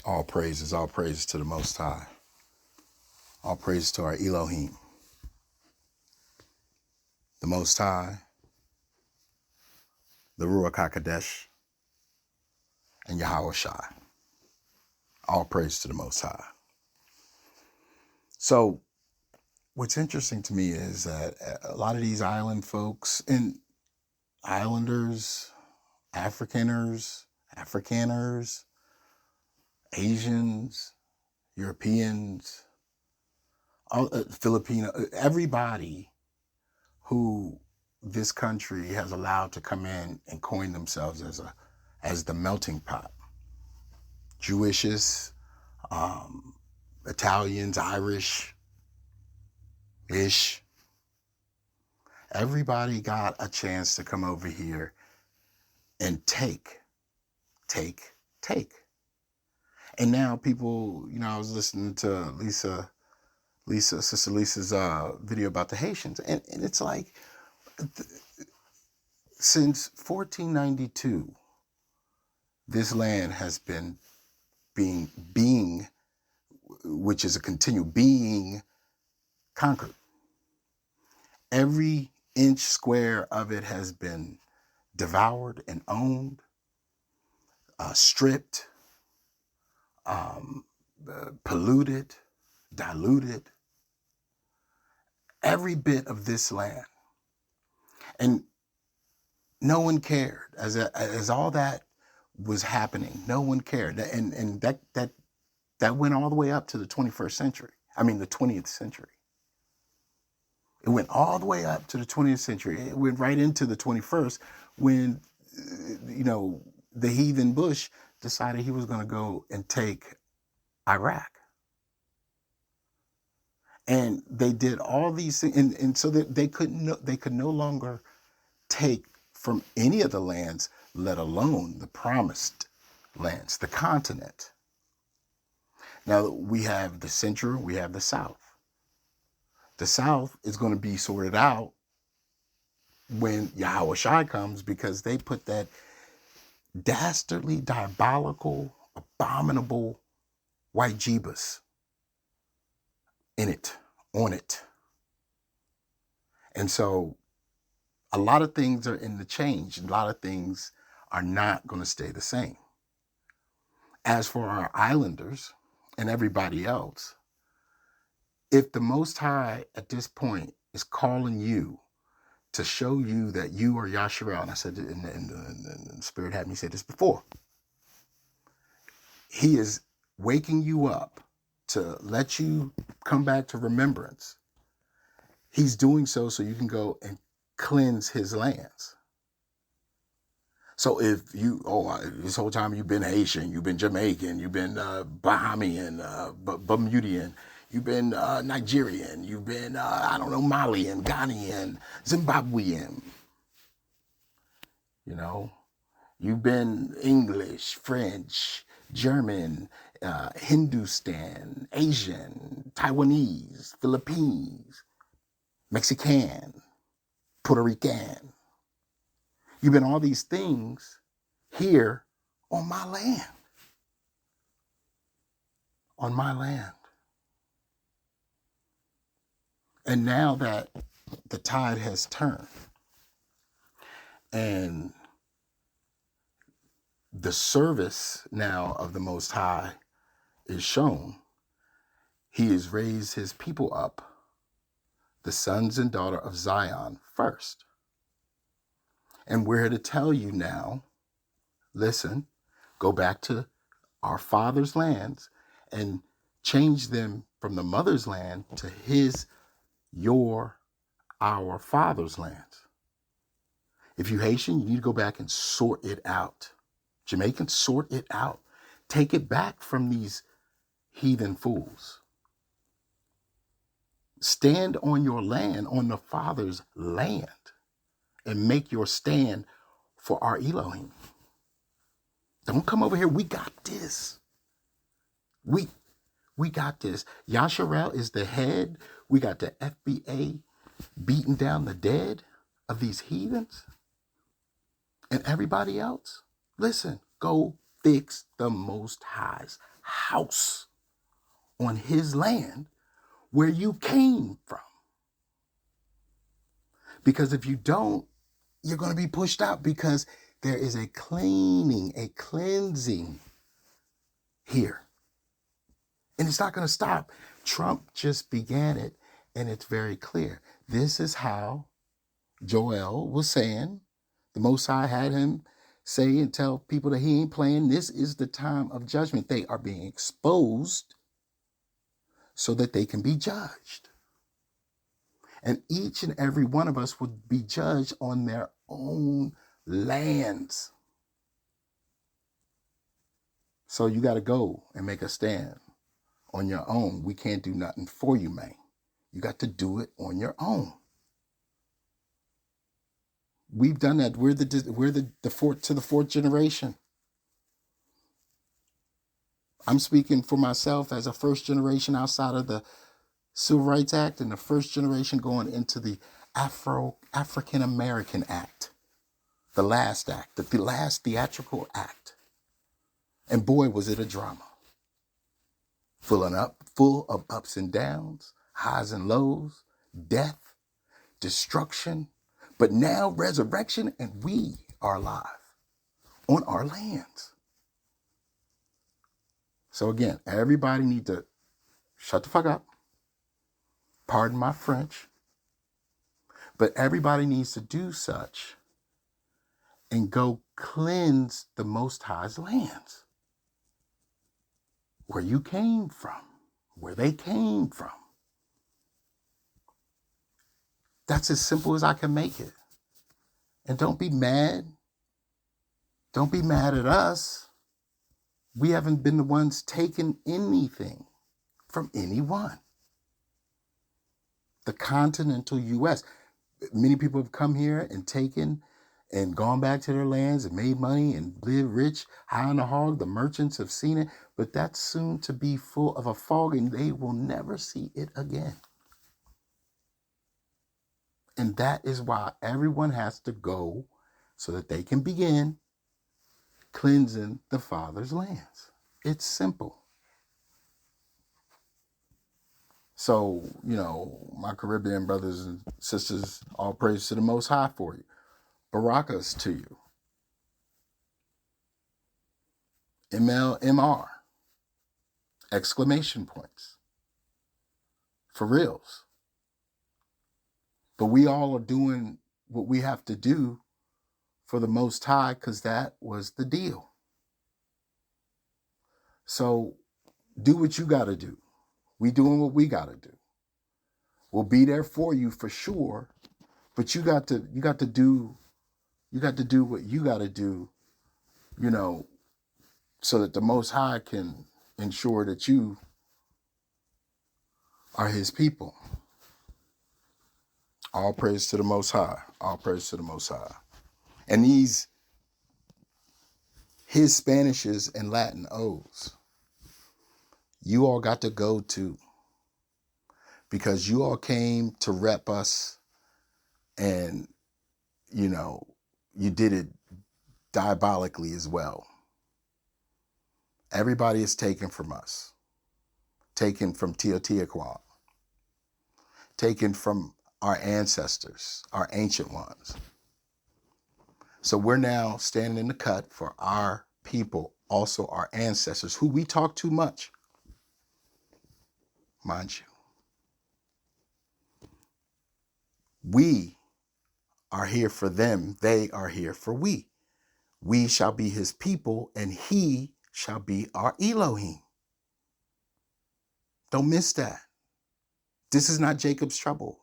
All praises to the Most High. All praises to our Elohim, the Most High, the Ruach HaKodesh, and Yahweh Shai. All praise to the Most High. So what's interesting to me is that a lot of these island folks and islanders, Afrikaners, Asians, Europeans, Filipino, everybody who this country has allowed to come in and coin themselves as the melting pot. Jewishes, Italians, Irish-ish. Everybody got a chance to come over here and take. And now people, I was listening to Sister Lisa's video about the Haitians, and it's like, since 1492, this land has been being, which is a continual being, conquered. Every inch square of it has been devoured and owned, stripped, polluted, diluted. Every bit of this land. And no one cared. As all that was happening, no one cared. And that went all the way up to the 21st century. I mean, the 20th century. It went all the way up to the 20th century. It went right into the 21st when, the heathen Bush decided he was going to go and take Iraq. And they did all these things. And so that they could no longer take from any of the lands, let alone the promised lands, the continent. Now we have the Central, we have the South. The South is going to be sorted out when Yahweh Shai comes, because they put that dastardly, diabolical, abominable white Jebus on it. And so a lot of things are in the change. A lot of things are not going to stay the same. As for our islanders and everybody else, if the Most High at this point is calling you to show you that you are Yashar'EL, and I said, and the Spirit had me say this before, He is waking you up to let you come back to remembrance. He's doing so you can go and cleanse His lands. So if you, this whole time you've been Haitian, you've been Jamaican, you've been Bahamian, Bermudian, you've been Nigerian, you've been, Malian, Ghanaian, Zimbabwean, you've been English, French, German, Hindustan, Asian, Taiwanese, Philippines, Mexican, Puerto Rican. You've been all these things here on my land. On my land. And now that the tide has turned and the service now of the Most High is shown, He has raised His people up, the sons and daughter of Zion, first. And we're here to tell you now, listen, go back to our father's lands and change them from the mother's land to our father's lands. If you're Haitian, you need to go back and sort it out. Jamaicans, sort it out. Take it back from these heathen fools. Stand on your land, on the Father's land, and make your stand for our Elohim. Don't come over here. We got this. We got this. Yashar'EL is the head. We got the FBA beating down the dead of these heathens. And everybody else, listen, go fix the Most High's house on his land where you came from. Because if you don't, you're going to be pushed out, because there is a cleaning, a cleansing here. And it's not going to stop. Trump just began it, and it's very clear. This is how Joel was saying. The Most High had him say and tell people that he ain't playing. This is the time of judgment. They are being exposed so that they can be judged. And each and every one of us would be judged on their own lands. So you got to go and make a stand on your own. We can't do nothing for you, man. You got to do it on your own. We've done that. We're the fourth generation. I'm speaking for myself as a first generation outside of the Civil Rights Act, and the first generation going into the African American Act, the last act, the last theatrical act. And boy, was it a drama. Full of ups and downs, highs and lows, death, destruction, but now resurrection, and we are alive on our lands. So again, everybody need to shut the fuck up. Pardon my French. But everybody needs to do such and go cleanse the Most High's lands. Where you came from, where they came from. That's as simple as I can make it. And don't be mad. Don't be mad at us. We haven't been the ones taking anything from anyone. The continental U.S. Many people have come here and taken and gone back to their lands and made money and lived rich, high on the hog. The merchants have seen it, but that's soon to be full of a fog, and they will never see it again. And that is why everyone has to go so that they can begin cleansing the Father's lands. It's simple. So, my Caribbean brothers and sisters, all praise to the Most High for you. Barakas to you. MLMR. Exclamation points. For reals. But we all are doing what we have to do for the Most High, because that was the deal. So do what you got to do. We doing what we got to do. We'll be there for you for sure, but you got to do what you got to do, so that the Most High can ensure that you are his people. All praise to the Most High. All praise to the Most High. And these, his Spanishes and Latin O's, you all got to go to, because you all came to rep us, and, you did it diabolically as well. Everybody is taken from us, taken from Teotihuacan, taken from our ancestors, our ancient ones. So we're now standing in the cut for our people, also our ancestors, who we talk too much, mind you. We are here for them. They are here for we. We shall be his people, and he shall be our Elohim. Don't miss that. This is not Jacob's trouble.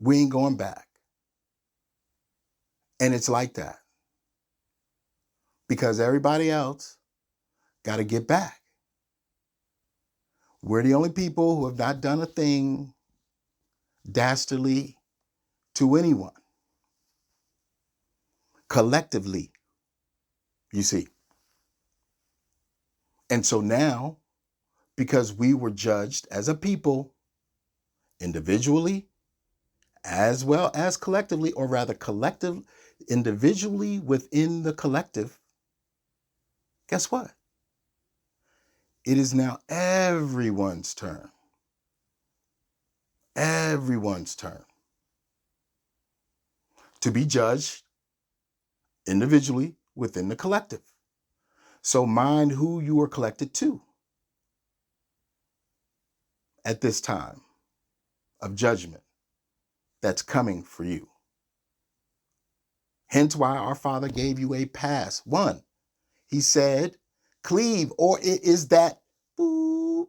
We ain't going back. And it's like that. Because everybody else got to get back. We're the only people who have not done a thing dastardly to anyone. Collectively, you see. And so now, because we were judged as a people, individually, as well as collectively, or rather individually within the collective, Guess what? It is now everyone's turn. Everyone's turn to be judged individually within the collective. So mind who you are collected to at this time of judgment that's coming for you. Hence why our Father gave you a pass. One, he said, cleave, or it is that. Boop.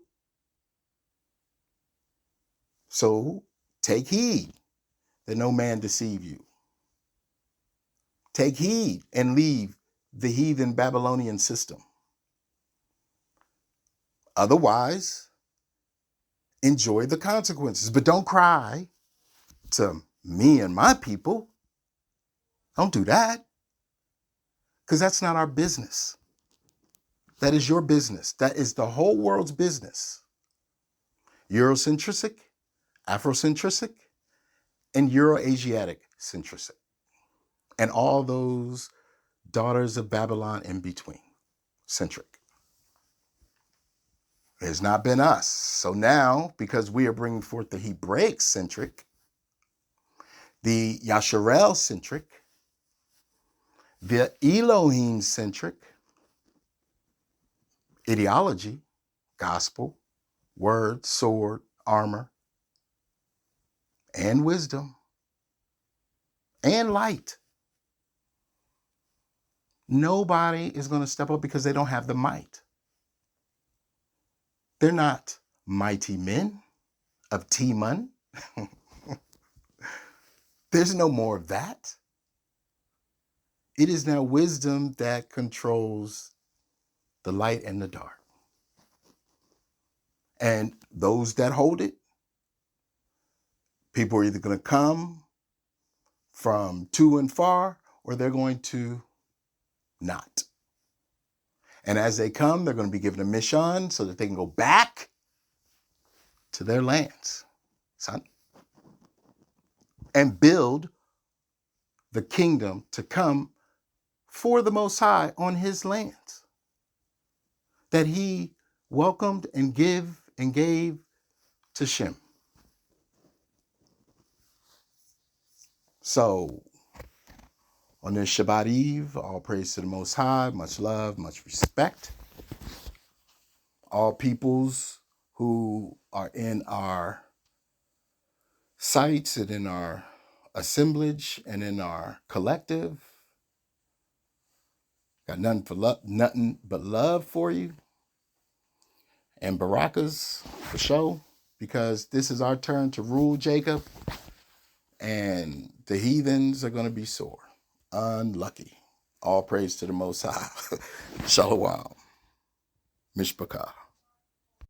So take heed that no man deceive you. Take heed and leave the heathen Babylonian system. Otherwise, enjoy the consequences. But don't cry to me and my people. Don't do that. Because that's not our business. That is your business. That is the whole world's business. Eurocentric, Afrocentric, and Euroasiatic centric. And all those daughters of Babylon in between. Centric. It has not been us. So now, because we are bringing forth the Hebraic centric, the Yashar'EL centric, the Elohim centric ideology, gospel, word, sword, armor, and wisdom, and light. Nobody is going to step up because they don't have the might. They're not mighty men of Teman. There's no more of that. It is now wisdom that controls the light and the dark. And those that hold it, people are either going to come from to and far, or they're going to not. And as they come, they're going to be given a mission so that they can go back to their lands, son, and build the kingdom to come for the Most High on his lands that he welcomed and gave to Shem. So on this Shabbat Eve, all praise to the Most High, much love, much respect. All peoples who are in our sites and in our assemblage and in our collective, got nothing but love for you and barakas for show, because this is our turn to rule Jacob, and the heathens are going to be sore. Unlucky. All praise to the Most High. Shalom. Mishpachah.